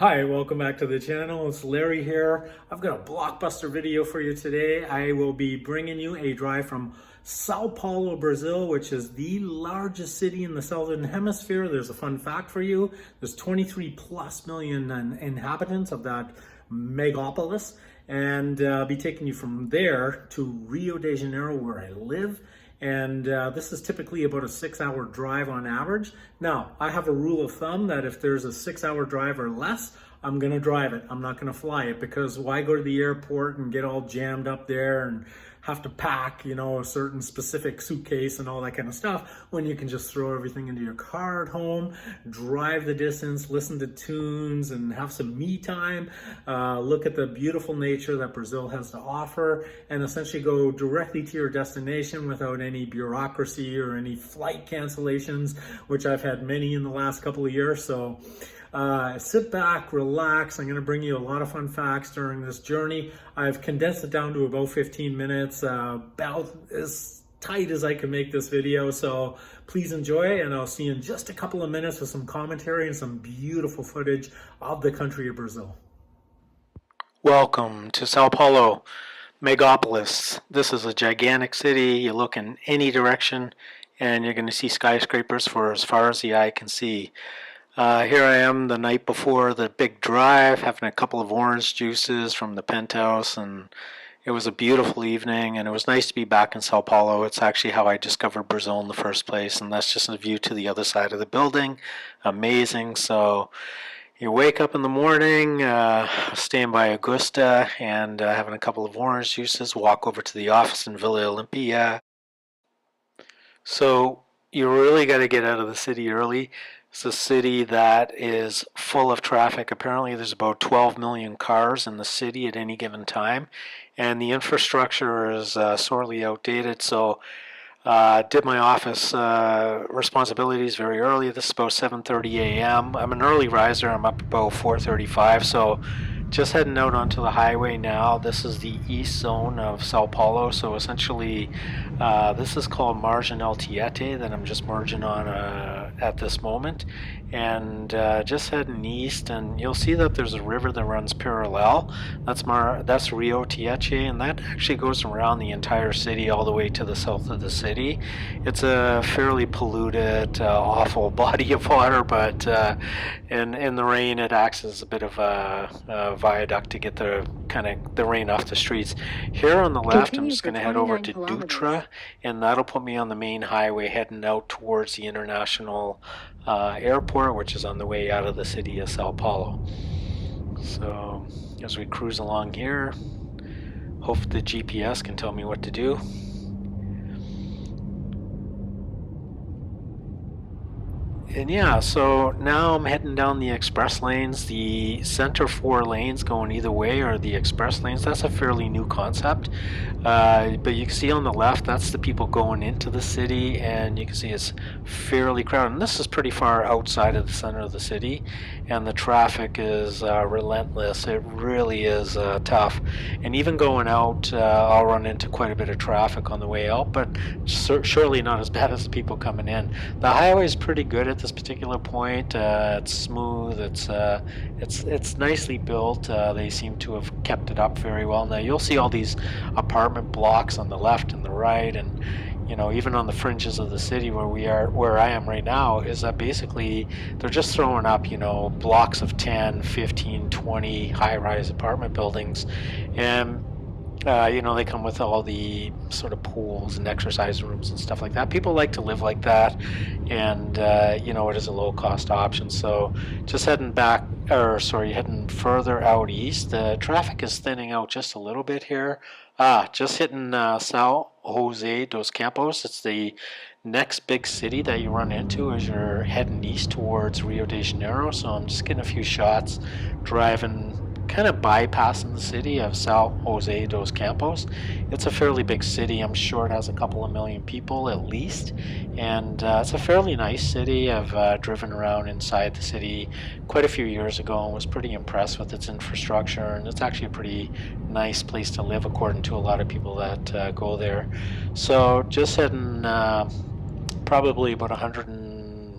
Hi, welcome back to the channel. It's Larry here. I've got a blockbuster video for you today. I will be bringing you a drive from Sao Paulo, Brazil, which is the largest city in the Southern Hemisphere. There's a fun fact for you. There's 23 plus million inhabitants of that megapolis, and I'll be taking you from there to Rio de Janeiro, where I live. And this is typically about a 6-hour drive on average. Now, I have a rule of thumb that if there's a 6-hour drive or less, I'm gonna drive it. I'm not gonna fly it, because why go to the airport and get all jammed up there and have to pack, a certain specific suitcase and all that kind of stuff, when you can just throw everything into your car at home, drive the distance, listen to tunes, and have some me time, look at the beautiful nature that Brazil has to offer, and essentially go directly to your destination without any bureaucracy or any flight cancellations, which I've had many in the last couple of years. So sit back, relax. I'm going to bring you a lot of fun facts during this journey. I've condensed it down to about 15 minutes, about as tight as I can make this video. So please enjoy, and I'll see you in just a couple of minutes with some commentary and some beautiful footage of the country of Brazil. Welcome to Sao Paulo, megapolis. This is a gigantic city. You look in any direction and you're going to see skyscrapers for as far as the eye can see. Here I am the night before the big drive, having a couple of orange juices from the penthouse, and it was a beautiful evening, and it was nice to be back in Sao Paulo. It's actually how I discovered Brazil in the first place, and that's just a view to the other side of the building. Amazing. So you wake up in the morning, staying by Augusta, and having a couple of orange juices, walk over to the office in Villa Olympia. So you really got to get out of the city early. It's a city that is full of traffic. Apparently there's about 12 million cars in the city at any given time, and the infrastructure is sorely outdated. So did my office responsibilities very early. This is about 7:30 a.m. I'm an early riser. I'm up about 4:35. So just heading out onto the highway now. This is the east zone of Sao Paulo. So essentially, this is called Marginal Tietê that I'm just merging on at this moment, and just heading east. And you'll see that there's a river that runs parallel. That's Rio Tietê, and that actually goes around the entire city all the way to the south of the city. It's a fairly polluted, awful body of water, but in the rain, it acts as a bit of a viaduct to get the rain off the streets. Here on the left, I'm just going to head over to Dutra, and that'll put me on the main highway heading out towards the international airport, which is on the way out of the city of Sao Paulo. So as we cruise along here, hope the GPS can tell me what to do. And yeah, so now I'm heading down the express lanes. The center 4 lanes going either way are the express lanes. That's a fairly new concept. But you can see on the left, that's the people going into the city, and you can see it's fairly crowded. And this is pretty far outside of the center of the city, and the traffic is relentless. It really is tough. And even going out, I'll run into quite a bit of traffic on the way out, but surely not as bad as the people coming in. The highway is pretty good at this particular point. It's smooth. It's nicely built. They seem to have kept it up very well. Now you'll see all these apartment blocks on the left and the right, and even on the fringes of the city where I am right now, is that basically they're just throwing up blocks of 10, 15, 20 high-rise apartment buildings, and they come with all the sort of pools and exercise rooms and stuff like that. People like to live like that, and it is a low-cost option. So just heading further out east. The traffic is thinning out just a little bit here. Just hitting Sao Jose dos Campos. It's the next big city that you run into as you're heading east towards Rio de Janeiro. So I'm just getting a few shots driving, kind of bypassing the city of Sao Jose dos Campos. It's a fairly big city. I'm sure it has a couple of million people at least, and it's a fairly nice city. I've driven around inside the city quite a few years ago and was pretty impressed with its infrastructure, and it's actually a pretty nice place to live according to a lot of people that go there. So just heading probably about 100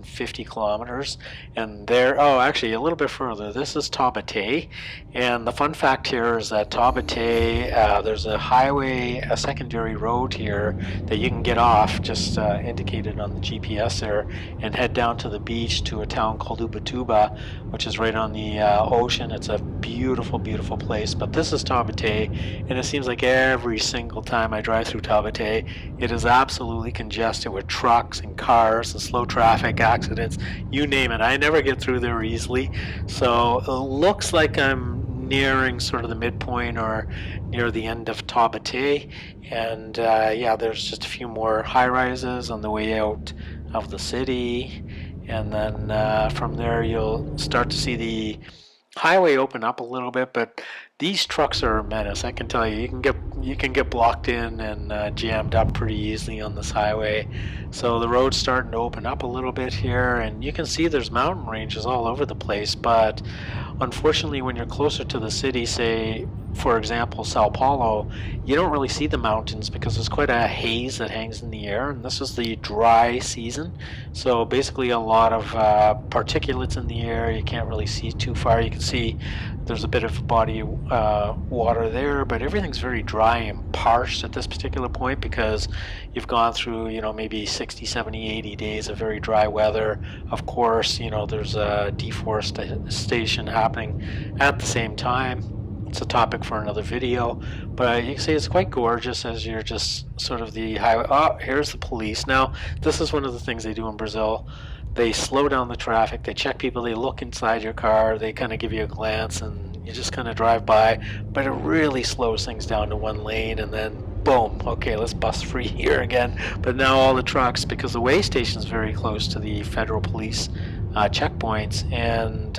150 kilometers. And there, oh, actually a little bit further, this is Taubaté. And the fun fact here is that Taubaté, there's a highway, a secondary road here that you can get off, just indicated on the GPS there, and head down to the beach to a town called Ubatuba, which is right on the ocean. It's a beautiful, beautiful place. But this is Taubaté, and it seems like every single time I drive through Taubaté, it is absolutely congested with trucks and cars and slow traffic accidents, you name it. I never get through there easily. So it looks like I'm nearing sort of the midpoint or near the end of Taubaté, and yeah, there's just a few more high-rises on the way out of the city, and then from there you'll start to see the highway open up a little bit. But these trucks are a menace, I can tell you. You can get blocked in and jammed up pretty easily on this highway. So the road's starting to open up a little bit here, and you can see there's mountain ranges all over the place. But unfortunately, when you're closer to the city, say for example Sao Paulo, you don't really see the mountains because there's quite a haze that hangs in the air, and this is the dry season. So basically a lot of particulates in the air. You can't really see too far. You can see there's a bit of body water there, but everything's very dry and parched at this particular point because you've gone through, maybe 60, 70, 80 days of very dry weather. Of course, there's a deforestation happening at the same time. It's a topic for another video, but you can see it's quite gorgeous as you're just sort of the highway. Oh, here's the police. Now, this is one of the things they do in Brazil. They slow down the traffic, they check people, they look inside your car, they kind of give you a glance, and you just kind of drive by, but it really slows things down to one lane, and then boom, okay, let's bust free here again. But now all the trucks, because the way station is very close to the federal police checkpoints, and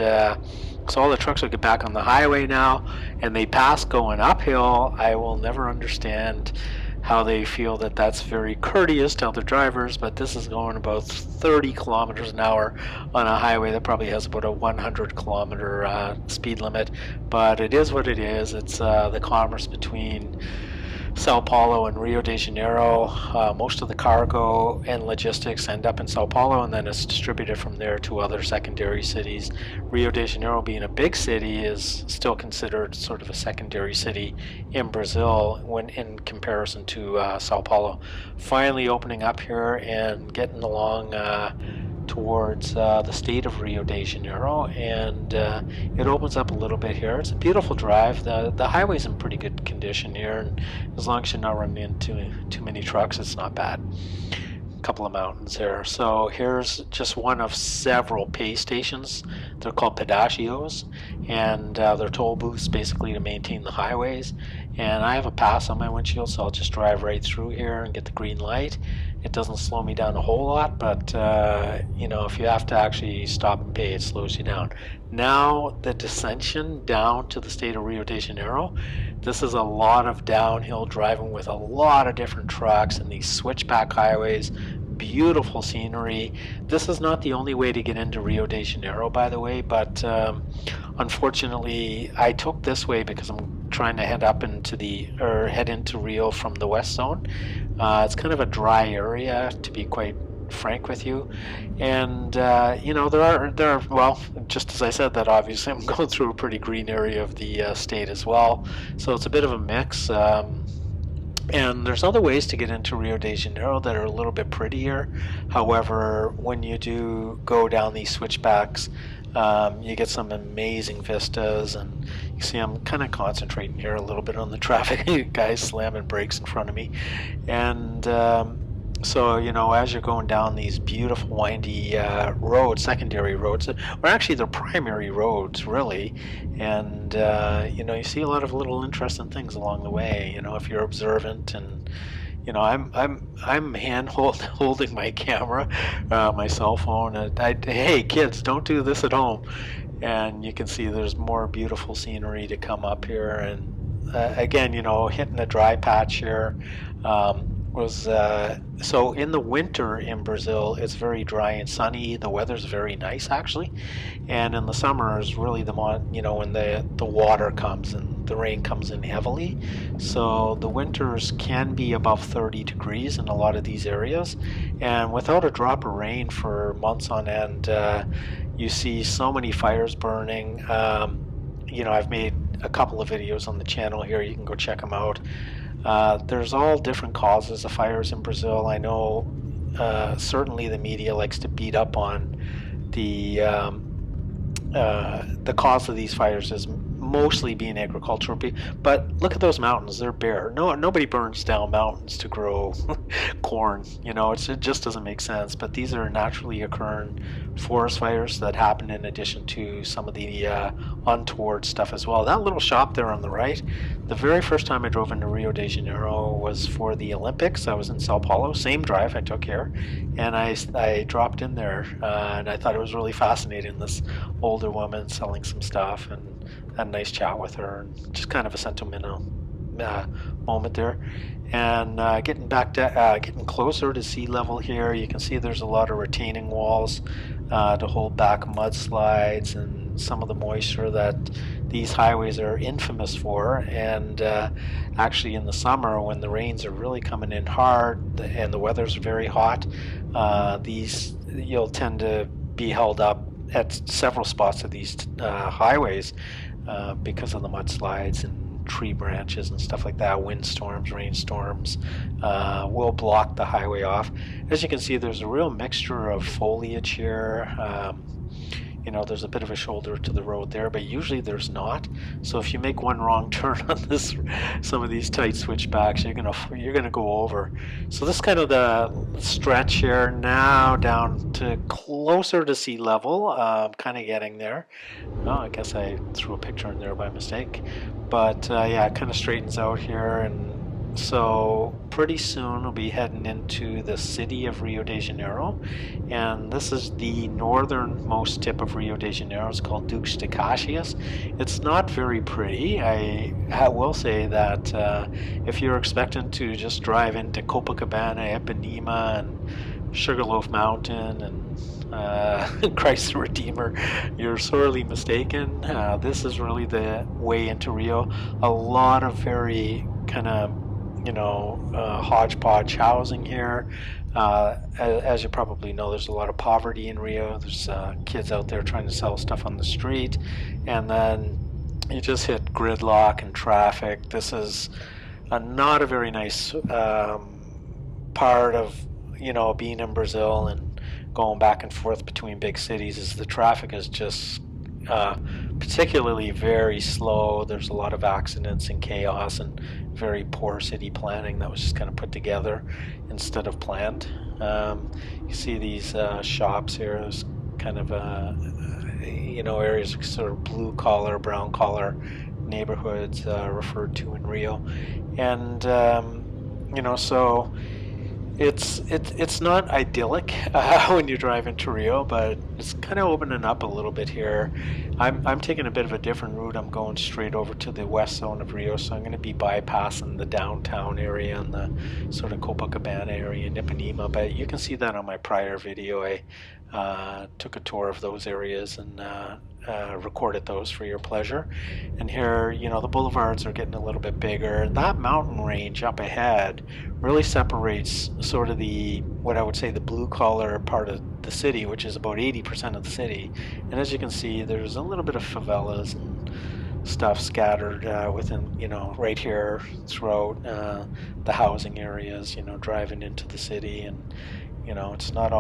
so all the trucks will get back on the highway now, and they pass going uphill. I will never understand how they feel that that's very courteous to other drivers, but this is going about 30 kilometers an hour on a highway that probably has about a 100 kilometer speed limit. But it is what it is. It's the commerce between Sao Paulo and Rio de Janeiro. Most of the cargo and logistics end up in Sao Paulo, and then it's distributed from there to other secondary cities. Rio de Janeiro, being a big city, is still considered sort of a secondary city in Brazil when in comparison to Sao Paulo. Finally opening up here and getting along towards the state of Rio de Janeiro, and it opens up a little bit here. It's a beautiful drive. The highway's in pretty good condition here, and as long as you're not running into too many trucks, it's not bad. A couple of mountains there. So here's just one of several pay stations. They're called pedagios, and they're toll booths basically to maintain the highways. And I have a pass on my windshield, so I'll just drive right through here and get the green light. It doesn't slow me down a whole lot, but if you have to actually stop and pay, it slows you down. Now the descension down to the state of Rio de Janeiro, this is a lot of downhill driving with a lot of different trucks and these switchback highways. Beautiful scenery. This is not the only way to get into Rio de Janeiro, by the way, but unfortunately I took this way because I'm trying to head into Rio from the west zone. It's kind of a dry area, to be quite frank with you, and there are well, just as I said that, obviously I'm going through a pretty green area of the state as well, so it's a bit of a mix. And there's other ways to get into Rio de Janeiro that are a little bit prettier. However, when you do go down these switchbacks, you get some amazing vistas, and you see I'm kind of concentrating here a little bit on the traffic. Guys slamming brakes in front of me, and so as you're going down these beautiful windy roads, secondary roads, or actually they're primary roads really, and you see a lot of little interesting things along the way. If you're observant, and I'm holding my camera, my cell phone, and hey kids, don't do this at home. And you can see there's more beautiful scenery to come up here, and again, hitting a dry patch here. was so in the winter in Brazil, it's very dry and sunny. The weather's very nice actually, and in the summer is really when the water comes and the rain comes in heavily. So the winters can be above 30 degrees in a lot of these areas, and without a drop of rain for months on end, you see so many fires burning. I've made a couple of videos on the channel here. You can go check them out. There's all different causes of fires in Brazil. I know certainly the media likes to beat up on the cause of these fires is mostly being agricultural. But look at those mountains; they're bare. Nobody burns down mountains to grow corn. It just doesn't make sense. But these are naturally occurring forest fires that happen in addition to some of the untoward stuff as well. That little shop there on the right, the very first time I drove into Rio de Janeiro was for the Olympics. I was in Sao Paulo, same drive I took here, and I dropped in there, and I thought it was really fascinating. This older woman selling some stuff, and had a nice chat with her, and just kind of a sentimental moment there. And getting closer to sea level here, you can see there's a lot of retaining walls to hold back mudslides and some of the moisture that these highways are infamous for. And actually in the summer, when the rains are really coming in hard and the weather's very hot, you'll tend to be held up at several spots of these highways because of the mudslides and tree branches and stuff like that. Windstorms, rainstorms will block the highway off. As you can see, there's a real mixture of foliage here. There's a bit of a shoulder to the road there, but usually there's not. So if you make one wrong turn on some of these tight switchbacks, you're gonna go over. So this is kind of the stretch here now down to closer to sea level, kind of getting there. Oh, I guess I threw a picture in there by mistake, but yeah, it kind of straightens out here, and so pretty soon we'll be heading into the city of Rio de Janeiro, and this is the northernmost tip of Rio de Janeiro. It's called Dutra. It's not very pretty. I will say that if you're expecting to just drive into Copacabana, Ipanema, and Sugarloaf Mountain, and Christ the Redeemer, you're sorely mistaken. This is really the way into Rio. A lot of very kind of hodgepodge housing here. As you probably know, there's a lot of poverty in Rio. There's kids out there trying to sell stuff on the street, and then you just hit gridlock and traffic. This is not a very nice part of being in Brazil and going back and forth between big cities. Is the traffic is just particularly very slow. There's a lot of accidents and chaos and very poor city planning that was just kind of put together instead of planned. You see these shops here. There's kind of areas of sort of blue collar, brown collar neighborhoods referred to in Rio, and so it's not idyllic when you drive into Rio, but it's kind of opening up a little bit here. I'm taking a bit of a different route. I'm going straight over to the west zone of Rio, so I'm going to be bypassing the downtown area and the sort of Copacabana area and Ipanema. But you can see that on my prior video. I took a tour of those areas and recorded those for your pleasure. And here, the boulevards are getting a little bit bigger. That mountain range up ahead really separates sort of what I would say the blue collar part of the city, which is about 80% of the city. And as you can see, there's a little bit of favelas and stuff scattered within, right here throughout the housing areas, driving into the city. And, it's not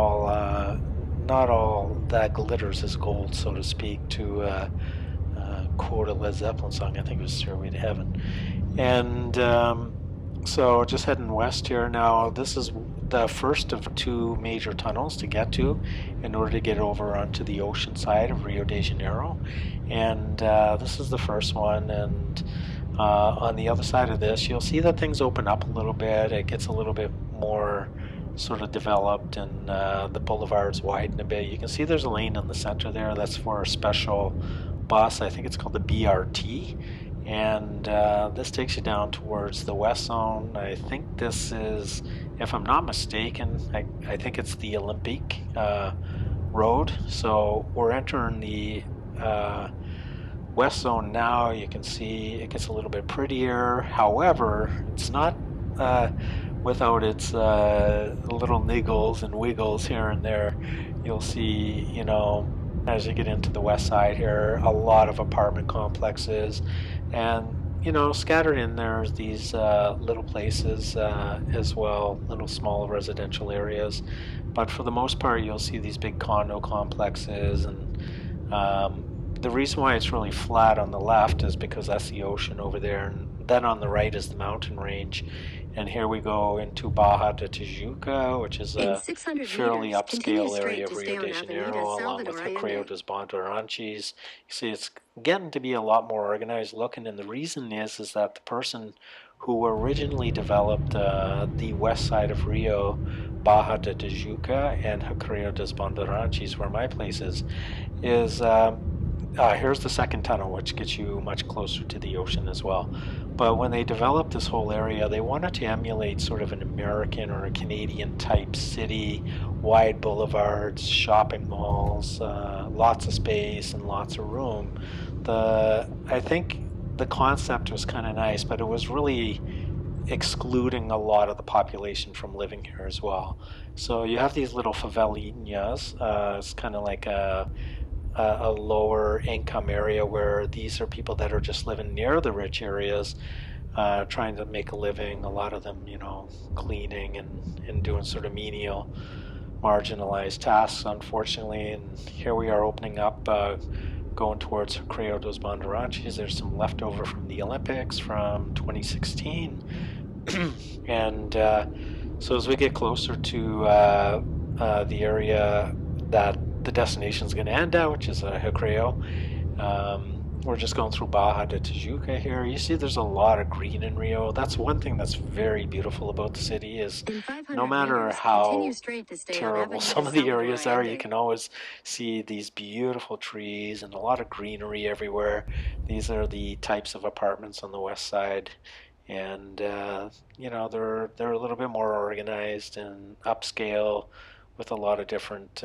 all that glitters is gold, so to speak, to quote a Led Zeppelin song. I think it was Stairway to Heaven. And so just heading west here now. This is the first of two major tunnels to get to in order to get over onto the ocean side of Rio de Janeiro. And this is the first one. And on the other side of this, you'll see that things open up a little bit. It gets a little bit more sort of developed, and the boulevards widen a bit. You can see there's a lane in the center there. That's for a special bus. I think it's called the BRT. And this takes you down towards the west zone. I think this is, if I'm not mistaken, I think it's the Olympic road. So we're entering the west zone now. You can see it gets a little bit prettier. However, it's not without its little niggles and wiggles here and there. You'll see, as you get into the west side here, a lot of apartment complexes, and scattered in there's these little places as well, little small residential areas. But for the most part, you'll see these big condo complexes, and the reason why it's really flat on the left is because that's the ocean over there, and then on the right is the mountain range. And here we go into Barra de Tijuca, which is a fairly upscale area of Rio de Janeiro, along with Recreio dos Banderantes. You see, it's getting to be a lot more organized looking, and the reason is that the person who originally developed the west side of Rio, Barra de Tijuca, and Recreio dos Banderantes, where my place is here's the second tunnel, which gets you much closer to the ocean as well. But when they developed this whole area, they wanted to emulate sort of an American or a Canadian type city, wide boulevards, shopping malls, lots of space and lots of room. I think the concept was kind of nice, but it was really excluding a lot of the population from living here as well. So you have these little favelinhas. It's kind of like a lower income area where these are people that are just living near the rich areas, trying to make a living. A lot of them, cleaning and doing sort of menial, marginalized tasks, unfortunately. And here we are opening up, going towards Recreio dos Banderantes. There's some leftover from the Olympics from 2016. And so as we get closer to the area that the destination is going to end at, which is Recreio, we're just going through Barra de Tijuca here. You see there's a lot of green in Rio. That's one thing that's very beautiful about the city is no matter how terrible some of the areas are, you can always see these beautiful trees and a lot of greenery everywhere. These are the types of apartments on the west side. And they're a little bit more organized and upscale, with a lot of different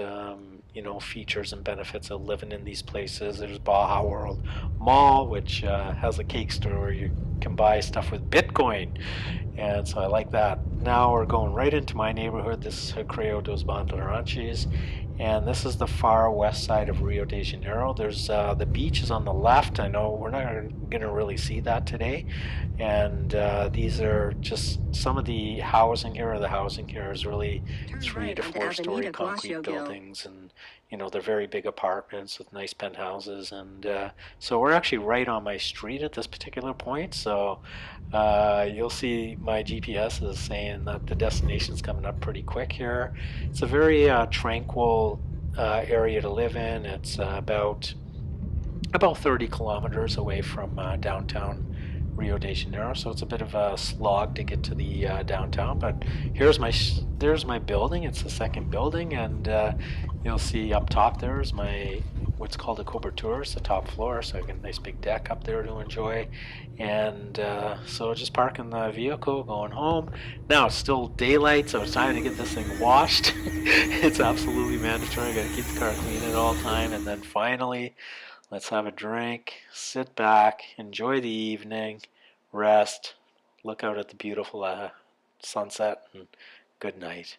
features and benefits of living in these places. There's Baja World Mall, which has a cake store where you can buy stuff with Bitcoin, and so I like that. Now we're going right into my neighborhood. This is Recreio dos Banderantes, and this is the far west side of Rio de Janeiro. There's the beach is on the left. I know we're not going to really see that today, and these are just some of the housing here. Or the housing here is really 3 to 4 story concrete buildings, and they're very big apartments with nice penthouses. And so we're actually right on my street at this particular point. So you'll see my GPS is saying that the destination's coming up pretty quick here. It's a very tranquil area to live in. It's about 30 kilometers away from downtown Rio de Janeiro, so it's a bit of a slog to get to the downtown. But there's my building. It's the second building, and you'll see up top there's my what's called a cobertura. It's the top floor, so I got a nice big deck up there to enjoy. And so just parking the vehicle, going home. Now it's still daylight, so it's time to get this thing washed. It's absolutely mandatory. I got to keep the car clean at all time, and then finally, let's have a drink, sit back, enjoy the evening, rest, look out at the beautiful sunset, and good night.